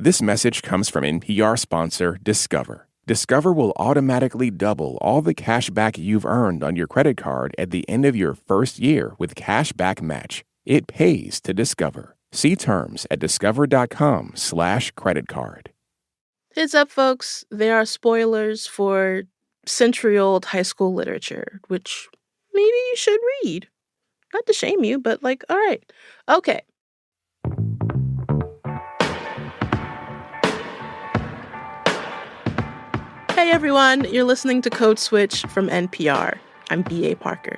This message comes from NPR sponsor Discover. Discover will automatically double all the cash back you've earned on your credit card at the end of your first year with Cash Back Match. It pays to Discover. See terms at discover.com/creditcard. Heads up, folks. There are spoilers for century-old high school literature, which maybe you should read. Not to shame you, but all right. Okay. Hey everyone, you're listening to Code Switch from NPR. I'm B.A. Parker.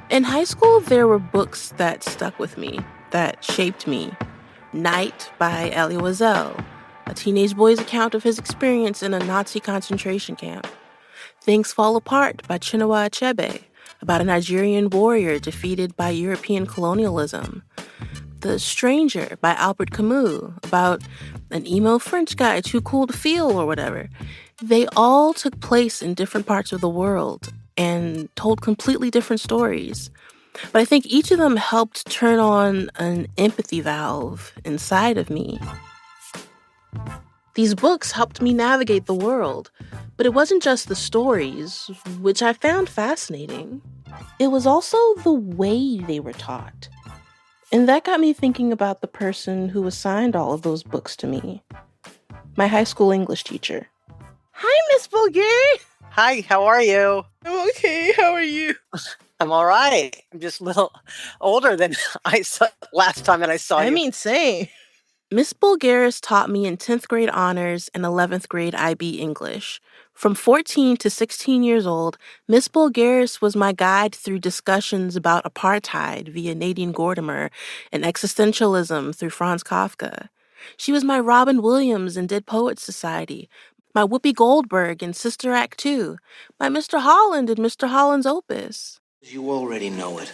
In high school, there were books that stuck with me, that shaped me. Night by Elie Wiesel, a teenage boy's account of his experience in a Nazi concentration camp. Things Fall Apart by Chinua Achebe, about a Nigerian warrior defeated by European colonialism. The Stranger by Albert Camus, about an emo French guy too cool to feel or whatever. They all took place in different parts of the world and told completely different stories. But I think each of them helped turn on an empathy valve inside of me. These books helped me navigate the world, but it wasn't just the stories, which I found fascinating. It was also the way they were taught. And that got me thinking about the person who assigned all of those books to me. My high school English teacher. Hi, Miss Bulgari! Hi, how are you? I'm okay, how are you? I'm all right. I'm just a little older than I saw last time that I saw you. I mean, same. Miss Bulgaris taught me in 10th grade honors and 11th grade IB English. From 14 to 16 years old, Miss Bulgaris was my guide through discussions about apartheid via Nadine Gordimer and existentialism through Franz Kafka. She was my Robin Williams in Dead Poets Society, my Whoopi Goldberg in Sister Act 2, my Mr. Holland in Mr. Holland's Opus. You already know it.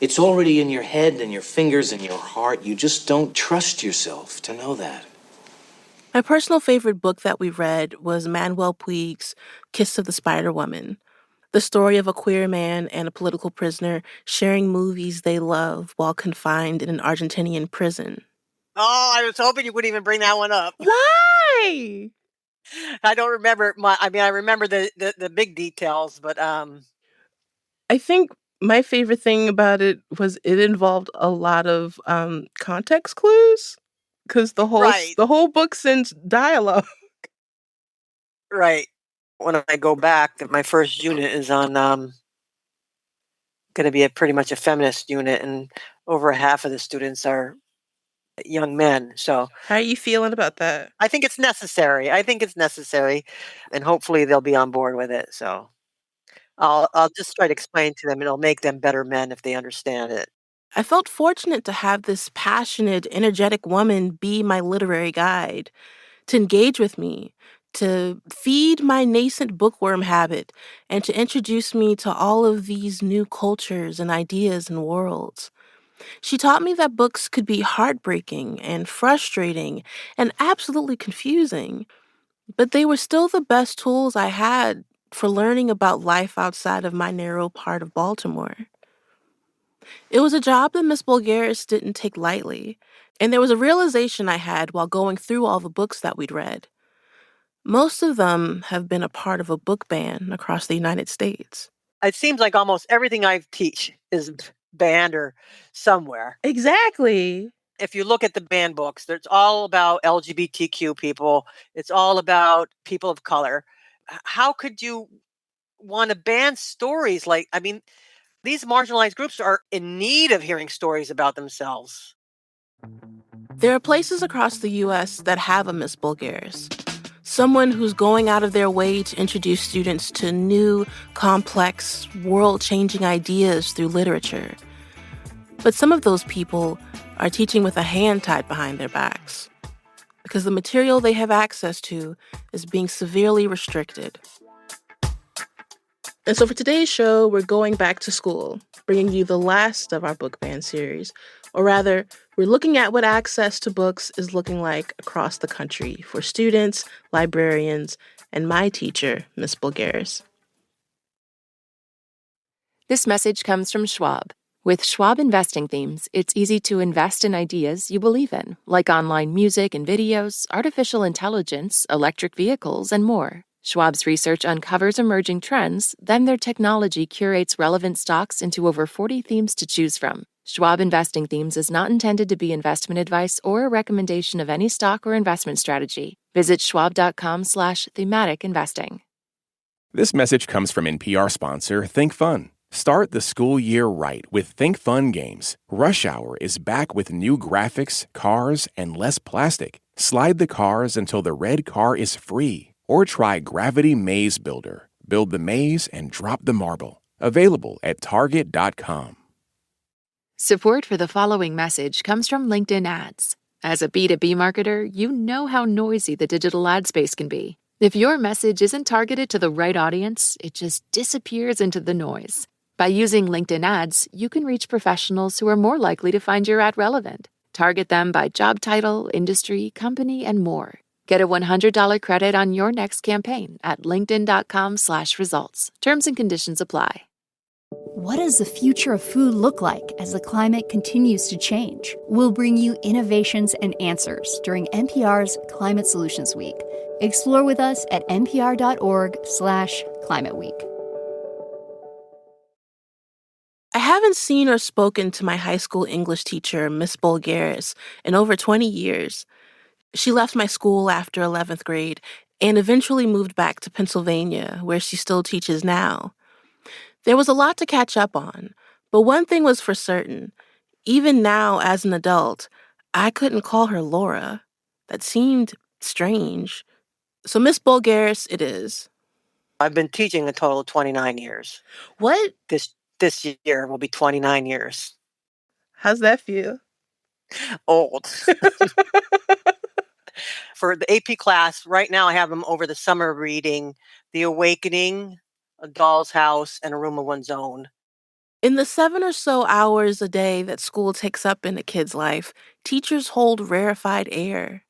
It's already in your head and your fingers and your heart. You just don't trust yourself to know that. My personal favorite book that we read was Manuel Puig's Kiss of the Spider Woman, the story of a queer man and a political prisoner sharing movies they love while confined in an Argentinian prison. Oh, I was hoping you wouldn't even bring that one up. Why? I don't remember I remember the big details, but I think my favorite thing about it was it involved a lot of context clues, because the whole book sends dialogue. Right. When I go back, my first unit is on going to be pretty much a feminist unit, and over half of the students are young men. So how are you feeling about that? I think it's necessary. And hopefully they'll be on board with it. So I'll just try to explain to them. It'll make them better men if they understand it. I felt fortunate to have this passionate, energetic woman be my literary guide, to engage with me, to feed my nascent bookworm habit, and to introduce me to all of these new cultures and ideas and worlds. She taught me that books could be heartbreaking and frustrating and absolutely confusing, but they were still the best tools I had for learning about life outside of my narrow part of Baltimore. It was a job that Miss Bulgaris didn't take lightly, and there was a realization I had while going through all the books that we'd read. Most of them have been a part of a book ban across the United States. It seems like almost everything I teach is banned or somewhere. Exactly. If you look at the banned books, it's all about LGBTQ people. It's all about people of color. How could you want to ban stories these marginalized groups are in need of hearing stories about themselves? There are places across the U.S. that have a Miss Bulgaris. Someone who's going out of their way to introduce students to new, complex, world-changing ideas through literature. But some of those people are teaching with a hand tied behind their backs, because the material they have access to is being severely restricted. And so for today's show, we're going back to school, bringing you the last of our book ban series. Or rather, we're looking at what access to books is looking like across the country for students, librarians, and my teacher, Miss Bulgaris. This message comes from Schwab. With Schwab investing themes, it's easy to invest in ideas you believe in, like online music and videos, artificial intelligence, electric vehicles, and more. Schwab's research uncovers emerging trends, then their technology curates relevant stocks into over 40 themes to choose from. Schwab Investing Themes is not intended to be investment advice or a recommendation of any stock or investment strategy. Visit schwab.com/thematic investing. This message comes from NPR sponsor Think Fun. Start the school year right with Think Fun games. Rush Hour is back with new graphics, cars, and less plastic. Slide the cars until the red car is free. Or try Gravity Maze Builder. Build the maze and drop the marble. Available at Target.com. Support for the following message comes from LinkedIn Ads. As a B2B marketer, you know how noisy the digital ad space can be. If your message isn't targeted to the right audience, it just disappears into the noise. By using LinkedIn Ads, you can reach professionals who are more likely to find your ad relevant. Target them by job title, industry, company, and more. Get a $100 credit on your next campaign at linkedin.com/results. Terms and conditions apply. What does the future of food look like as the climate continues to change? We'll bring you innovations and answers during NPR's Climate Solutions Week. Explore with us at npr.org/Climate Week. I haven't seen or spoken to my high school English teacher, Miss Bulgaris, in over 20 years. She left my school after 11th grade and eventually moved back to Pennsylvania, where she still teaches now. There was a lot to catch up on, but one thing was for certain. Even now, as an adult, I couldn't call her Laura. That seemed strange. So Miss Bulgaris it is. I've been teaching a total of 29 years. What? This year will be 29 years. How's that feel? Old. For the AP class, right now I have them over the summer reading The Awakening, A Doll's House, and A Room of One's Own. In the 7 or so hours a day that school takes up in a kid's life, teachers hold rarefied air.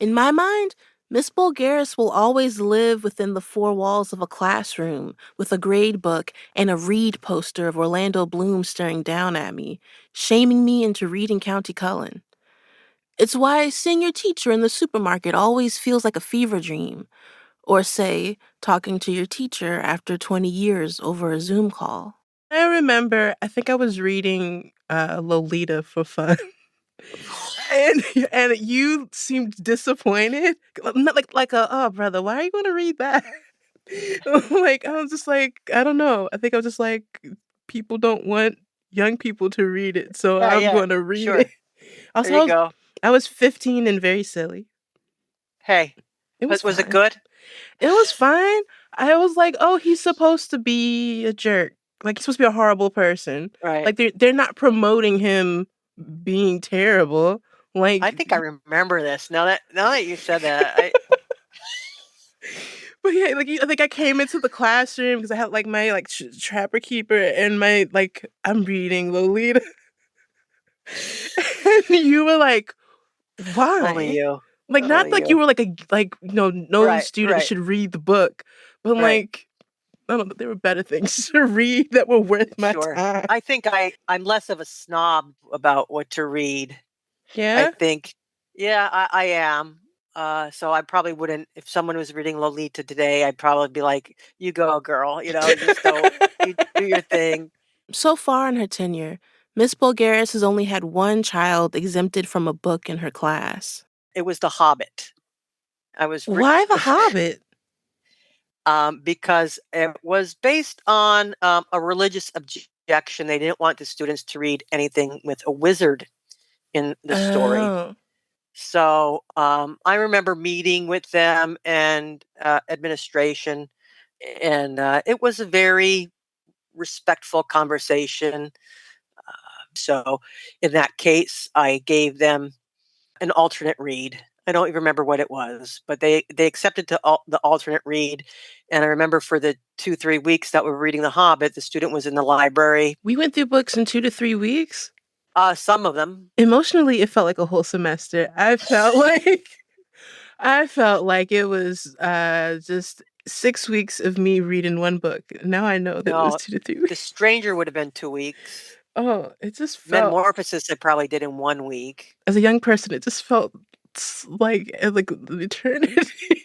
In my mind, Miss Bulgaris will always live within the four walls of a classroom with a grade book and a read poster of Orlando Bloom staring down at me, shaming me into reading County Cullen. It's why seeing your teacher in the supermarket always feels like a fever dream, or say, talking to your teacher after 20 years over a Zoom call. I remember, I think I was reading Lolita for fun. And you seemed disappointed. Not like oh brother, why are you gonna read that? Like, I was just like, I don't know. I think I was just like, people don't want young people to read it, so I'm gonna read sure. it. Also, There you go. I was 15 and very silly. Hey, It was it fine. good? It was fine. I was like, oh, he's supposed to be a jerk. Like, he's supposed to be a horrible person. Right. Like, they're not promoting him being terrible. Like, I think I remember this. Now that you said that, but yeah, like I think I came into the classroom because I had like my like trapper keeper and my like I'm reading Lolita, and you were like, why? only you. Like not like you were like no Right, student right. should read the book, but Right. like I don't know, there were better things to read that were worth my Sure. time. I think I'm less of a snob about what to read. Yeah. I think, yeah, I am. So I probably wouldn't, if someone was reading Lolita today, I'd probably be like, you go, girl, just don't, you do your thing. So far in her tenure, Miss Bulgaris has only had one child exempted from a book in her class. It was The Hobbit. Why The Hobbit? Because it was based on a religious objection. They didn't want the students to read anything with a wizard in the story. Oh. So I remember meeting with them and administration, and it was a very respectful conversation. So in that case, I gave them an alternate read. I don't even remember what it was, but they accepted the alternate read. And I remember for the 2-3 weeks that we were reading The Hobbit, the student was in the library. We went through books in 2 to 3 weeks? Some of them. Emotionally, it felt like a whole semester. I felt like it was just 6 weeks of me reading one book. Now I know that it was 2 to 3 weeks. The Stranger would have been 2 weeks. Oh, it just felt, Metamorphosis I probably did in 1 week. as a young person, it just felt like an eternity.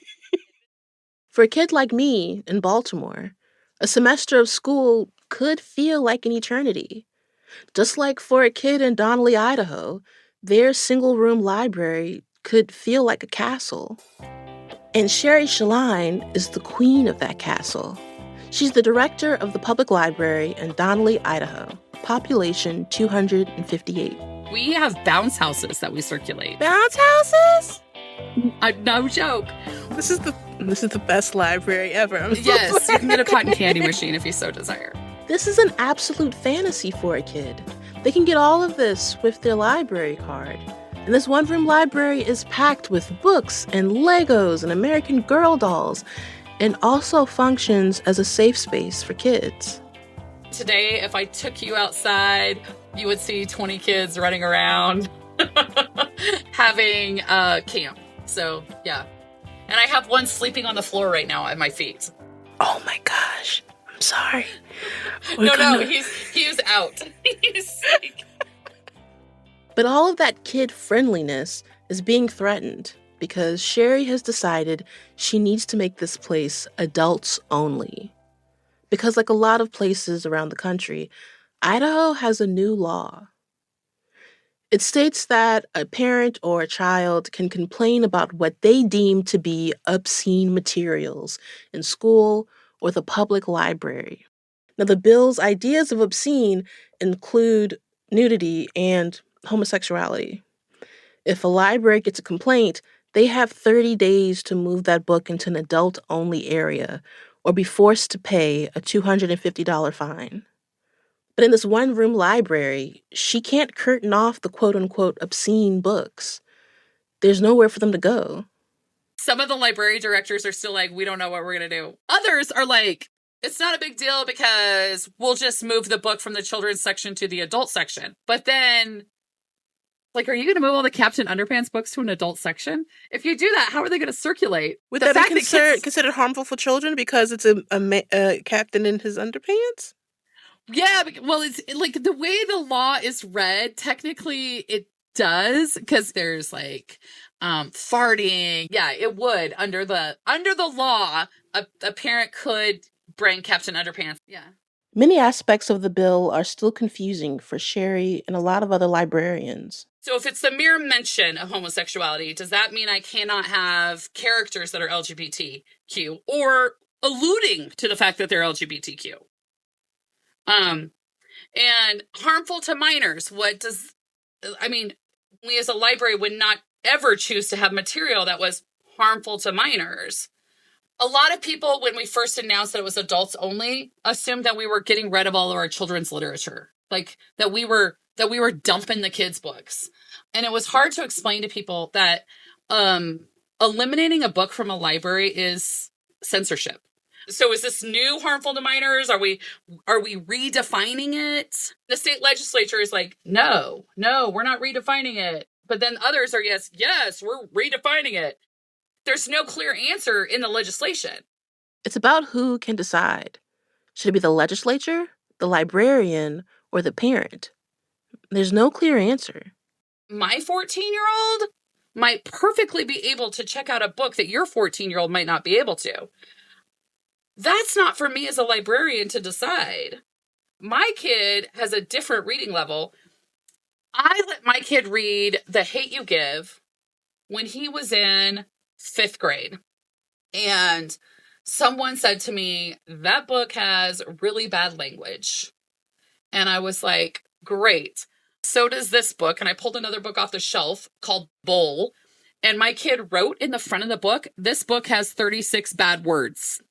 For a kid like me in Baltimore, a semester of school could feel like an eternity. Just like for a kid in Donnelly, Idaho, their single room library could feel like a castle. And Sherry Shaline is the queen of that castle. She's the director of the public library in Donnelly, Idaho, population 258. We have bounce houses that we circulate. Bounce houses? No joke. This is the best library ever. I'm so Yes, sorry. you can get a cotton candy machine if you so desire. This is an absolute fantasy for a kid. They can get all of this with their library card. And this one-room library is packed with books and Legos and American Girl dolls, and also functions as a safe space for kids. Today, if I took you outside, you would see 20 kids running around having camp. So, yeah. And I have one sleeping on the floor right now at my feet. Oh my gosh. I'm sorry. No, he's out. He's like... But all of that kid friendliness is being threatened because Sherry has decided she needs to make this place adults only. Because like a lot of places around the country, Idaho has a new law. It states that a parent or a child can complain about what they deem to be obscene materials in school or the public library. Now, the bill's ideas of obscene include nudity and homosexuality. If a library gets a complaint, they have 30 days to move that book into an adult-only area or be forced to pay a $250 fine. But in this one-room library, she can't curtain off the quote-unquote obscene books. There's nowhere for them to go. Some of the library directors are still like, we don't know what we're going to do. Others are like, it's not a big deal because we'll just move the book from the children's section to the adult section. But then, like, are you going to move all the Captain Underpants books to an adult section? If you do that, how are they going to circulate? Would that be considered harmful for children because it's a captain in his underpants? Yeah, well, it's like the way the law is read, technically it does, because there's like farting. Yeah, it would under the law, a parent could bring Captain Underpants. Yeah. Many aspects of the bill are still confusing for Sherry and a lot of other librarians. So if it's the mere mention of homosexuality, does that mean I cannot have characters that are LGBTQ or alluding to the fact that they're LGBTQ? And harmful to minors. We as a library would not ever choose to have material that was harmful to minors. A lot of people, when we first announced that it was adults only, assumed that we were getting rid of all of our children's literature. Like that we were dumping the kids' books. And it was hard to explain to people that eliminating a book from a library is censorship. So is this new harmful to minors? Are we redefining it? The state legislature is like, no, we're not redefining it. But then others are, yes, we're redefining it. There's no clear answer in the legislation. It's about who can decide. Should it be the legislature, the librarian, or the parent? There's no clear answer. My 14-year-old might perfectly be able to check out a book that your 14-year-old might not be able to. That's not for me as a librarian to decide. My kid has a different reading level. I let my kid read The Hate You Give when he was in 5th grade. And someone said to me, that book has really bad language. And I was like, great. So does this book. And I pulled another book off the shelf called Bowl. And my kid wrote in the front of the book, this book has 36 bad words.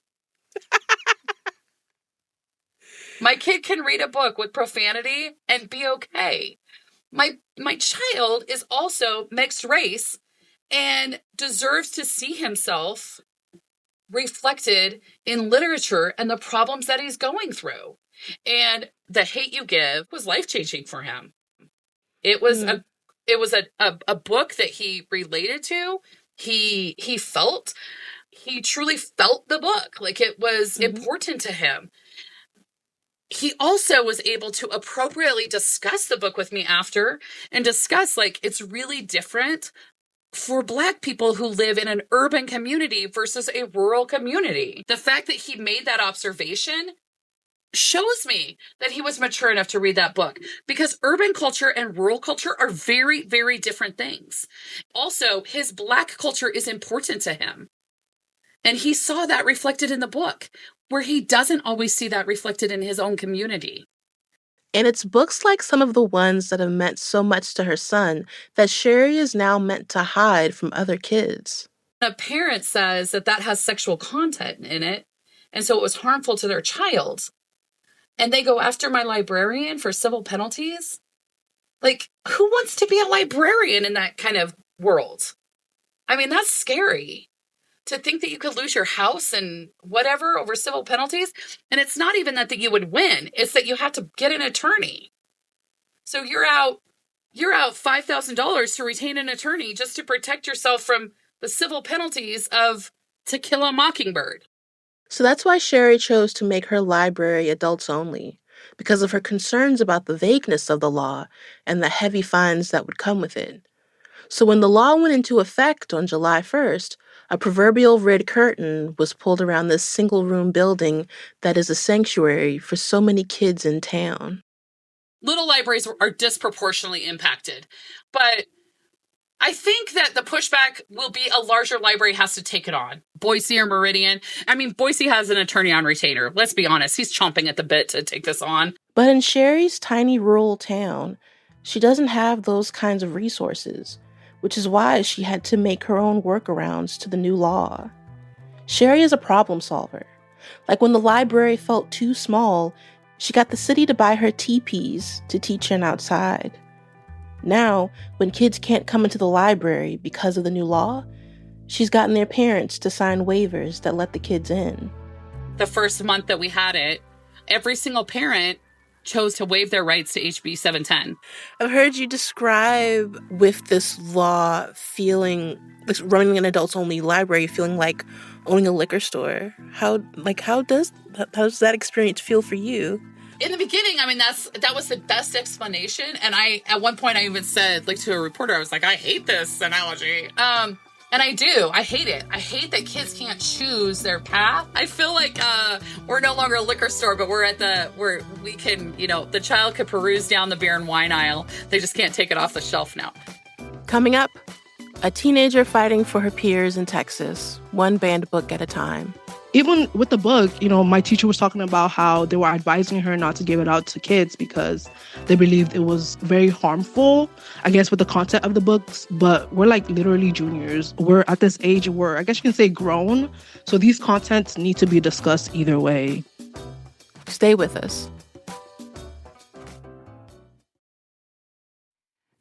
My kid can read a book with profanity and be okay. My child is also mixed race and deserves to see himself reflected in literature and the problems that he's going through. And The Hate You Give was life-changing for him. It was a book that he related to. He truly felt the book. Like it was important to him. he also was able to appropriately discuss the book with me after and discuss, like, it's really different for Black people who live in an urban community versus a rural community. The fact that he made that observation shows me that he was mature enough to read that book, because urban culture and rural culture are very, very different things. Also, his Black culture is important to him. And he saw that reflected in the book, where he doesn't always see that reflected in his own community. And it's books like some of the ones that have meant so much to her son that Sherry is now meant to hide from other kids. A parent says that that has sexual content in it, and so it was harmful to their child, and they go after my librarian for civil penalties. Like, who wants to be a librarian in that kind of world? I mean, that's scary. To think that you could lose your house and whatever over civil penalties. And it's not even that you would win. It's that you have to get an attorney. So you're out $5,000 to retain an attorney just to protect yourself from the civil penalties of To Kill a Mockingbird. So that's why Sherry chose to make her library adults only, because of her concerns about the vagueness of the law and the heavy fines that would come with it. So when the law went into effect on July 1st, a proverbial red curtain was pulled around this single-room building that is a sanctuary for so many kids in town. Little libraries are disproportionately impacted, but I think that the pushback will be a larger library has to take it on. Boise or Meridian. I mean, Boise has an attorney on retainer. Let's be honest. He's chomping at the bit to take this on. But in Sherry's tiny rural town, she doesn't have those kinds of resources, which is why she had to make her own workarounds to the new law. Sherry is a problem solver. Like when the library felt too small, she got the city to buy her teepees to teach in outside. Now, when kids can't come into the library because of the new law, she's gotten their parents to sign waivers that let the kids in. The first month that we had it, every single parent chose to waive their rights to HB 710. I've heard you describe with this law feeling, this running an adults-only library feeling like owning a liquor store. How does that experience feel for you? In the beginning, I mean, that was the best explanation. And at one point I even said, like, to a reporter, I was like, I hate this analogy. And I do. I hate it. I hate that kids can't choose their path. I feel like we're no longer a liquor store, but where we can, the child could peruse down the beer and wine aisle. They just can't take it off the shelf now. Coming up, a teenager fighting for her peers in Texas, one banned book at a time. Even with the book, my teacher was talking about how they were advising her not to give it out to kids because they believed it was very harmful, I guess, with the content of the books. But we're like literally juniors. We're at this age where I guess you can say grown. So these contents need to be discussed either way. Stay with us.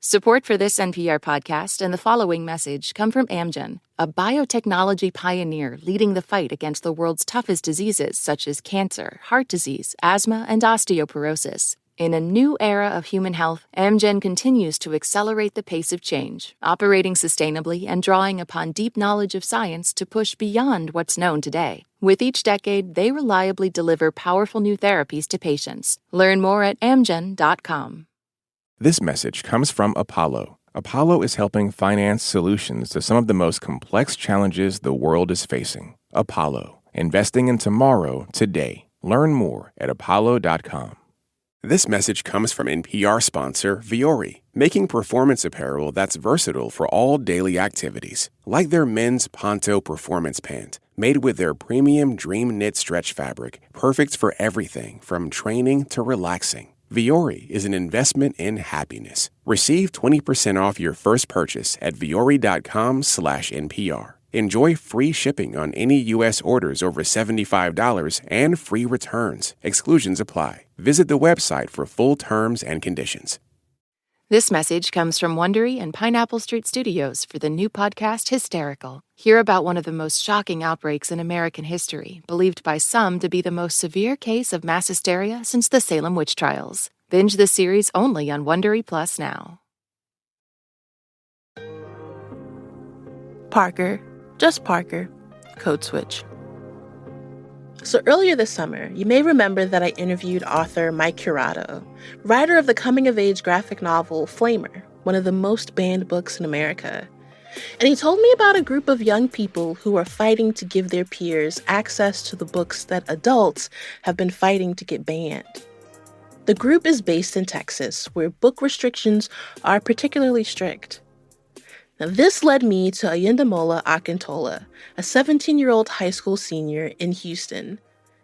Support for this NPR podcast and the following message come from Amgen, a biotechnology pioneer leading the fight against the world's toughest diseases such as cancer, heart disease, asthma, and osteoporosis. In a new era of human health, Amgen continues to accelerate the pace of change, operating sustainably and drawing upon deep knowledge of science to push beyond what's known today. With each decade, they reliably deliver powerful new therapies to patients. Learn more at amgen.com. This message comes from Apollo. Apollo is helping finance solutions to some of the most complex challenges the world is facing. Apollo, investing in tomorrow, today. Learn more at apollo.com. This message comes from NPR sponsor Vuori, making performance apparel that's versatile for all daily activities. Like their men's Ponto Performance Pant, made with their premium Dream Knit stretch fabric, perfect for everything from training to relaxing. Vuori is an investment in happiness. Receive 20% off your first purchase at vuori.com/NPR. Enjoy free shipping on any U.S. orders over $75 and free returns. Exclusions apply. Visit the website for full terms and conditions. This message comes from Wondery and Pineapple Street Studios for the new podcast Hysterical. Hear about one of the most shocking outbreaks in American history, believed by some to be the most severe case of mass hysteria since the Salem witch trials. Binge the series only on Wondery Plus now. Parker, just Parker, code switch. So earlier this summer, you may remember that I interviewed author Mike Curato, writer of the coming-of-age graphic novel Flamer, one of the most banned books in America. And he told me about a group of young people who are fighting to give their peers access to the books that adults have been fighting to get banned. The group is based in Texas, where book restrictions are particularly strict. Now, this led me to Ayendamola Akintola, a 17-year-old high school senior in Houston.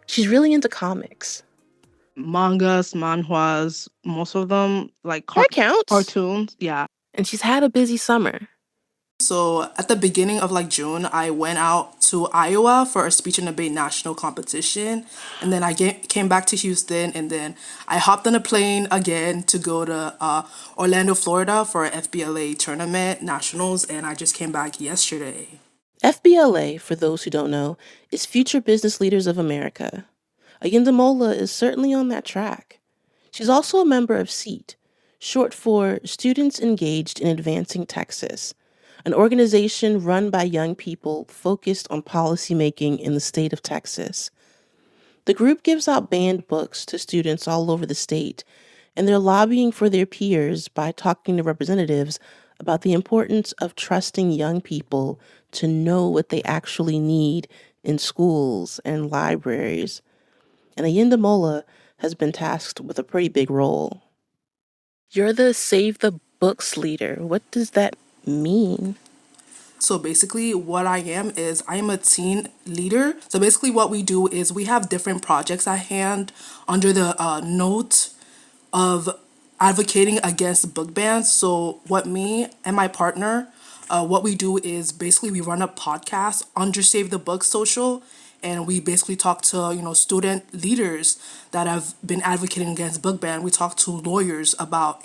She's really into comics. Mangas, manhwas, most of them, like That counts. cartoons. Yeah. And she's had a busy summer. So at the beginning of June, I went out to Iowa for a speech and debate national competition. And then I came back to Houston, and then I hopped on a plane again to go to Orlando, Florida for a FBLA tournament nationals. And I just came back yesterday. FBLA, for those who don't know, is Future Business Leaders of America. Ayendamola is certainly on that track. She's also a member of SEAT, short for Students Engaged in Advancing Texas, an organization run by young people focused on policymaking in the state of Texas. The group gives out banned books to students all over the state, and they're lobbying for their peers by talking to representatives about the importance of trusting young people to know what they actually need in schools and libraries. And Ayendamola has been tasked with a pretty big role. You're the Save the Books leader. What does that mean? So basically what I am is I am a teen leader. So basically what we do is we have different projects at hand under the note of advocating against book bans. So what me and my partner, what we do is basically we run a podcast under Save the Book Social, and we basically talk to student leaders that have been advocating against book ban. We talk to lawyers about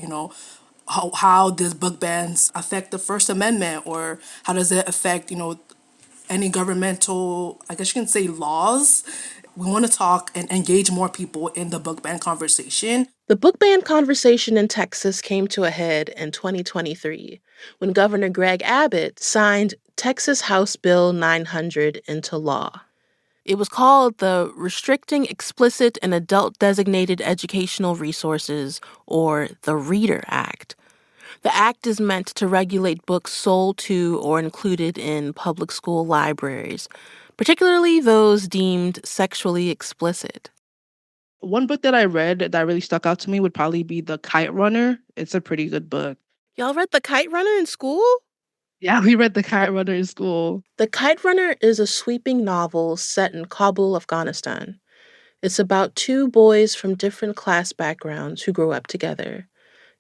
how does book bans affect the First Amendment, or how does it affect any governmental, I guess you can say, laws. We want to talk and engage more people in the book ban conversation. The book ban conversation in Texas came to a head in 2023 when Governor Greg Abbott signed Texas House Bill 900 into law. It was called the Restricting Explicit and Adult Designated Educational Resources, or the Reader Act. The act is meant to regulate books sold to or included in public school libraries, particularly those deemed sexually explicit. One book that I read that really stuck out to me would probably be The Kite Runner. It's a pretty good book. Y'all read The Kite Runner in school? Yeah, we read The Kite Runner in school. The Kite Runner is a sweeping novel set in Kabul, Afghanistan. It's about two boys from different class backgrounds who grow up together,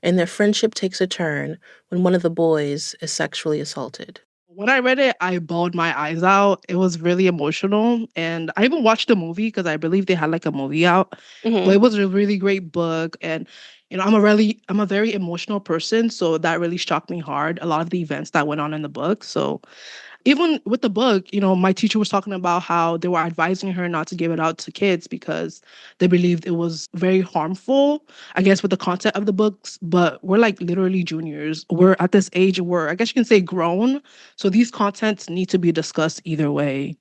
and their friendship takes a turn when one of the boys is sexually assaulted. When I read it, I bawled my eyes out. It was really emotional. And I even watched the movie because I believe they had a movie out. But it was a really great book. And, I'm a very emotional person. So that really struck me hard. A lot of the events that went on in the book. So even with the book, my teacher was talking about how they were advising her not to give it out to kids because they believed it was very harmful, I guess, with the content of the books. But we're literally juniors. We're at this age where I guess you can say grown. So these contents need to be discussed either way.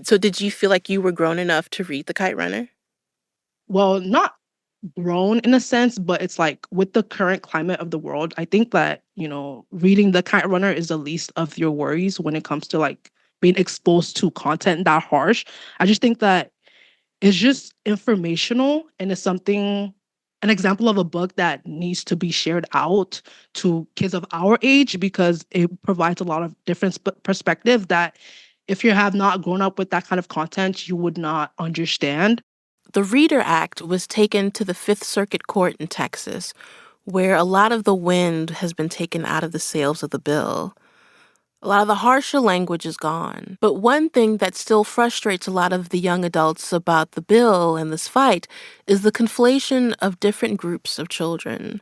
So did you feel like you were grown enough to read The Kite Runner? Well, not grown in a sense, but it's with the current climate of the world, I think that, reading The Kite Runner is the least of your worries when it comes to being exposed to content that harsh. I just think that it's just informational, and it's an example of a book that needs to be shared out to kids of our age because it provides a lot of different perspective that if you have not grown up with that kind of content, you would not understand. The Reader Act was taken to the Fifth Circuit Court in Texas, where a lot of the wind has been taken out of the sails of the bill. A lot of the harsher language is gone. But one thing that still frustrates a lot of the young adults about the bill and this fight is the conflation of different groups of children.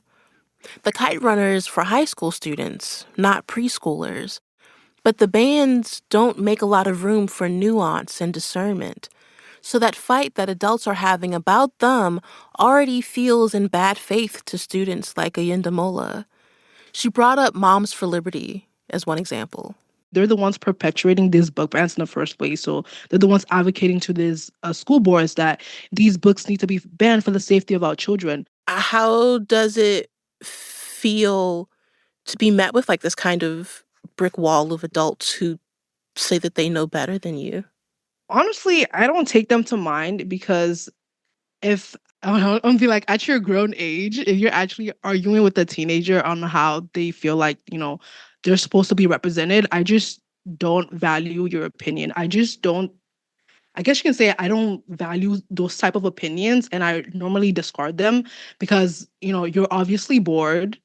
The Kite Runner is for high school students, not preschoolers. But the bans don't make a lot of room for nuance and discernment. So that fight that adults are having about them already feels in bad faith to students like Ayendamola. She brought up Moms for Liberty as one example. they're the ones perpetuating these book bans in the first place. So they're the ones advocating to these school boards that these books need to be banned for the safety of our children. How does it feel to be met with like this kind of brick wall of adults who say that they know better than you? Honestly, I don't take them to mind because if I'm be like at your grown age, if you're actually arguing with a teenager on how they feel like, they're supposed to be represented, I just don't value your opinion. I just don't I guess you can say I don't value those type of opinions and I normally discard them because, you're obviously bored.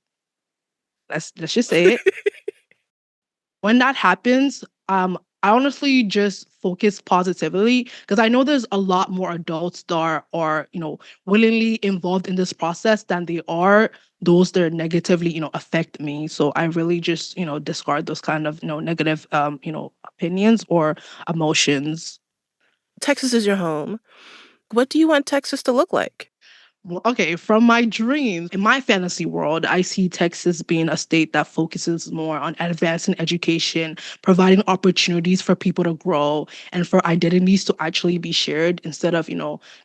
Let's just say it. When that happens, I honestly just focus positively because I know there's a lot more adults that are willingly involved in this process than they are those that negatively, affect me. So I really just, discard those kind of, negative, opinions or emotions. Texas is your home. What do you want Texas to look like? Well, okay, from my dreams, in my fantasy world, I see Texas being a state that focuses more on advancing education, providing opportunities for people to grow, and for identities to actually be shared instead of,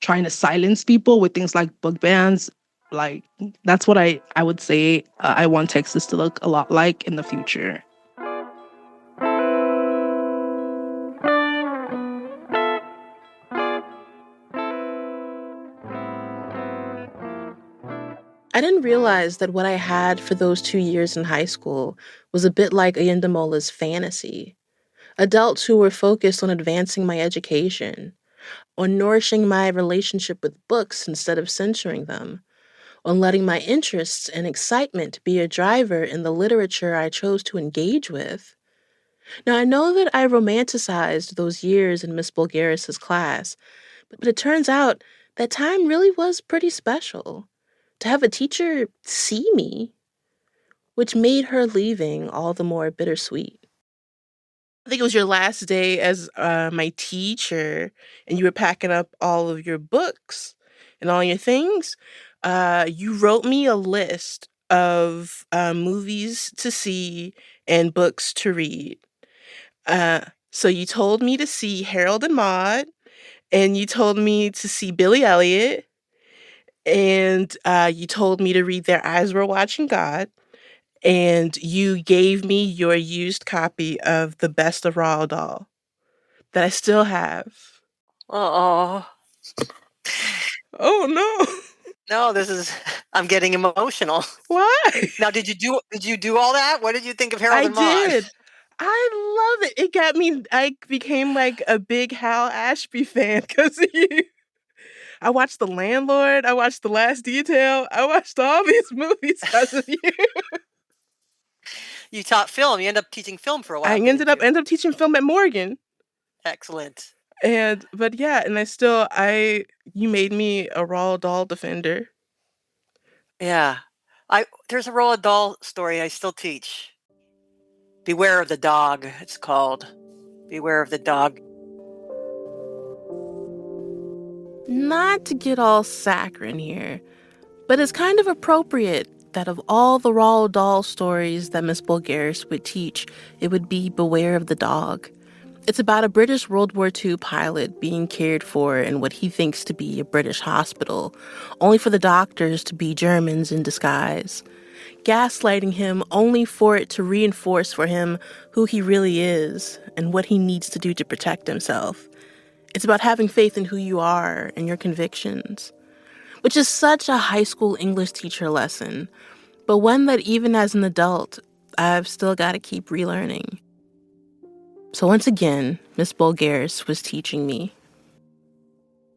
trying to silence people with things like book bans. Like, that's what I would say I want Texas to look a lot like in the future. I didn't realize that what I had for those 2 years in high school was a bit like Ayindamola's fantasy. Adults who were focused on advancing my education, on nourishing my relationship with books instead of censoring them, on letting my interests and excitement be a driver in the literature I chose to engage with. Now, I know that I romanticized those years in Miss Bulgaris's class, but it turns out that time really was pretty special. To have a teacher see me, which made her leaving all the more bittersweet. I think it was your last day as my teacher, and you were packing up all of your books and all your things. You wrote me a list of movies to see and books to read. Uh, so you told me to see Harold and Maude, and you told me to see Billy Elliot, and you told me to read Their Eyes Were Watching God, and you gave me your used copy of The Best of Roald Dahl that I still have. Oh Oh no! no, I'm getting emotional. Why? Now, did you do all that? What did you think of Harold I and Maude? did. I love it. It got me. I became like a big Hal Ashby fan because of you. I watched The Landlord. I watched The Last Detail. I watched all these movies because of you. You taught film. You ended up teaching film for a I while, ended didn't up you? teaching film at Morgan. Excellent. But yeah, and I you made me a Roald Dahl defender. Yeah. There's a Roald Dahl story I still teach. Beware of the Dog, it's called. Beware of the Dog. Not to get all saccharine here, but it's kind of appropriate that of all the Roald Dahl stories that Miss Bulgaris would teach, it would be Beware of the Dog. It's about a British World War II pilot being cared for in what he thinks to be a British hospital, only for the doctors to be Germans in disguise, gaslighting him only for it to reinforce for him who he really is and what he needs to do to protect himself. It's about having faith in who you are and your convictions, which is such a high school English teacher lesson, but one that even as an adult, I've still got to keep relearning. So once again, Miss Bulgaris was teaching me.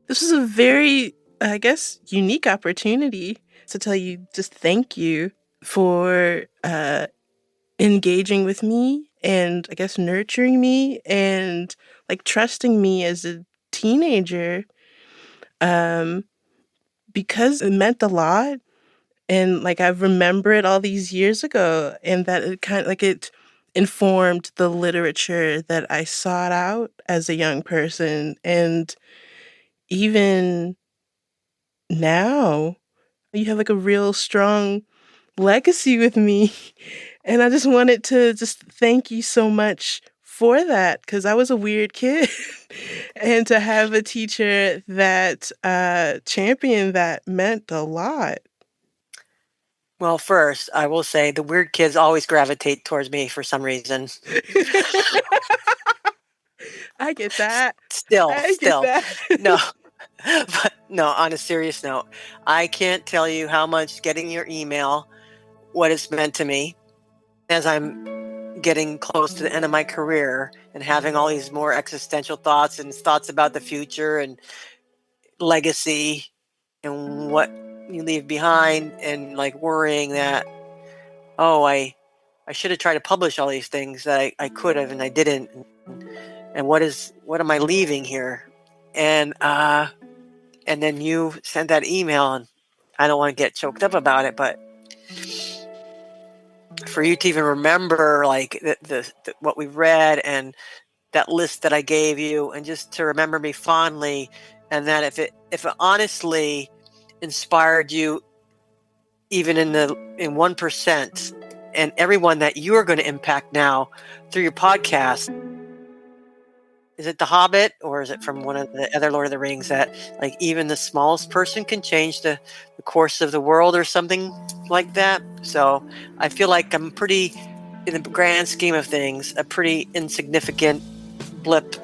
This was a very, I guess, unique opportunity to tell you just thank you for engaging with me and I guess nurturing me and like trusting me as a teenager, because it meant a lot. And like I remember it all these years ago, and that it kind of like it informed the literature that I sought out as a young person. And even now, you have like a real strong legacy with me. And I just wanted to just thank you so much for that because I was a weird kid. And to have a teacher that championed that meant a lot. Well, first, I will say the weird kids always gravitate towards me for some reason. I get that. Still, I get still. that. No. But no, on a serious note, I can't tell you how much getting your email, what it's meant to me as I'm getting close to the end of my career and having all these more existential thoughts and thoughts about the future and legacy and what you leave behind, and like worrying that, oh, I should have tried to publish all these things that I could have and I didn't. And what am I leaving here? And then you sent that email, and I don't want to get choked up about it, but for you to even remember like the what we read and that list that I gave you, and just to remember me fondly, and that if it honestly inspired you even in 1%, and everyone that you are going to impact now through your podcast. Is it The Hobbit, or is it from one of the other Lord of the Rings, that like even the smallest person can change the course of the world or something like that? So I feel like I'm pretty, in the grand scheme of things, a pretty insignificant blip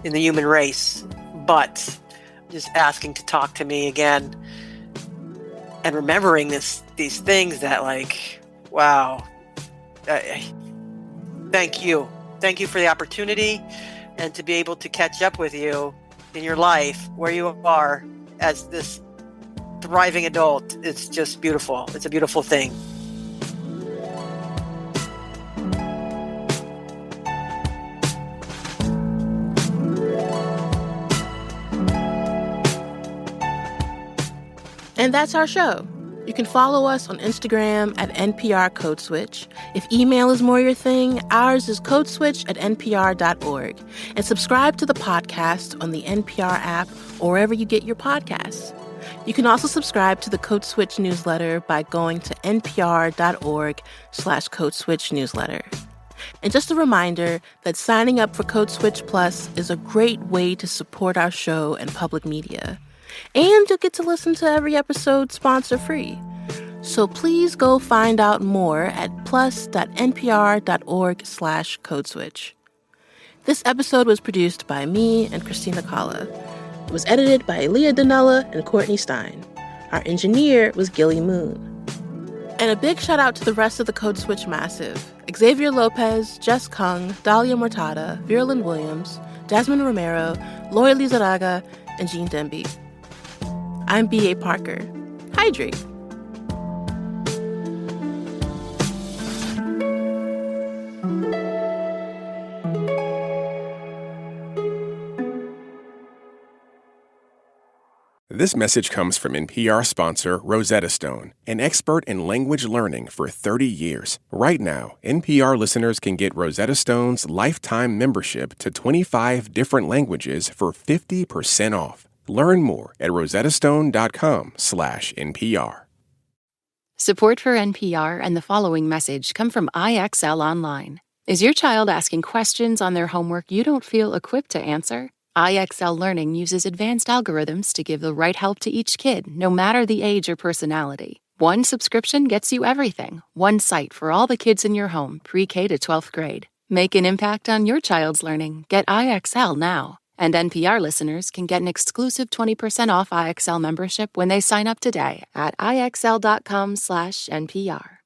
in the human race, but just asking to talk to me again and remembering these things that, like, wow, thank you for the opportunity, and to be able to catch up with you in your life where you are as this thriving adult. It's just beautiful. It's a beautiful thing. And that's our show. You can follow us on Instagram at NPR Code Switch. If email is more your thing, ours is codeswitch@npr.org. And subscribe to the podcast on the NPR app or wherever you get your podcasts. You can also subscribe to the Code Switch newsletter by going to npr.org/codeswitch-newsletter. And just a reminder that signing up for Code Switch Plus is a great way to support our show and public media. And you'll get to listen to every episode sponsor-free. So please go find out more at plus.npr.org/codeswitch. This episode was produced by me and Christina Kalla. It was edited by Leah Donella and Courtney Stein. Our engineer was Gilly Moon. And a big shout out to the rest of the Code Switch Massive: Xavier Lopez, Jess Kung, Dahlia Mortada, Virulyn Williams, Jasmine Romero, Lori Lizarraga, and Jean Denby. I'm B.A. Parker. Hydrate. This message comes from NPR sponsor Rosetta Stone, an expert in language learning for 30 years. Right now, NPR listeners can get Rosetta Stone's lifetime membership to 25 different languages for 50% off. Learn more at rosettastone.com/NPR. Support for NPR and the following message come from IXL Online. Is your child asking questions on their homework you don't feel equipped to answer? IXL Learning uses advanced algorithms to give the right help to each kid, no matter the age or personality. One subscription gets you everything. One site for all the kids in your home, pre-K to 12th grade. Make an impact on your child's learning. Get IXL now. And NPR listeners can get an exclusive 20% off IXL membership when they sign up today at IXL.com/NPR.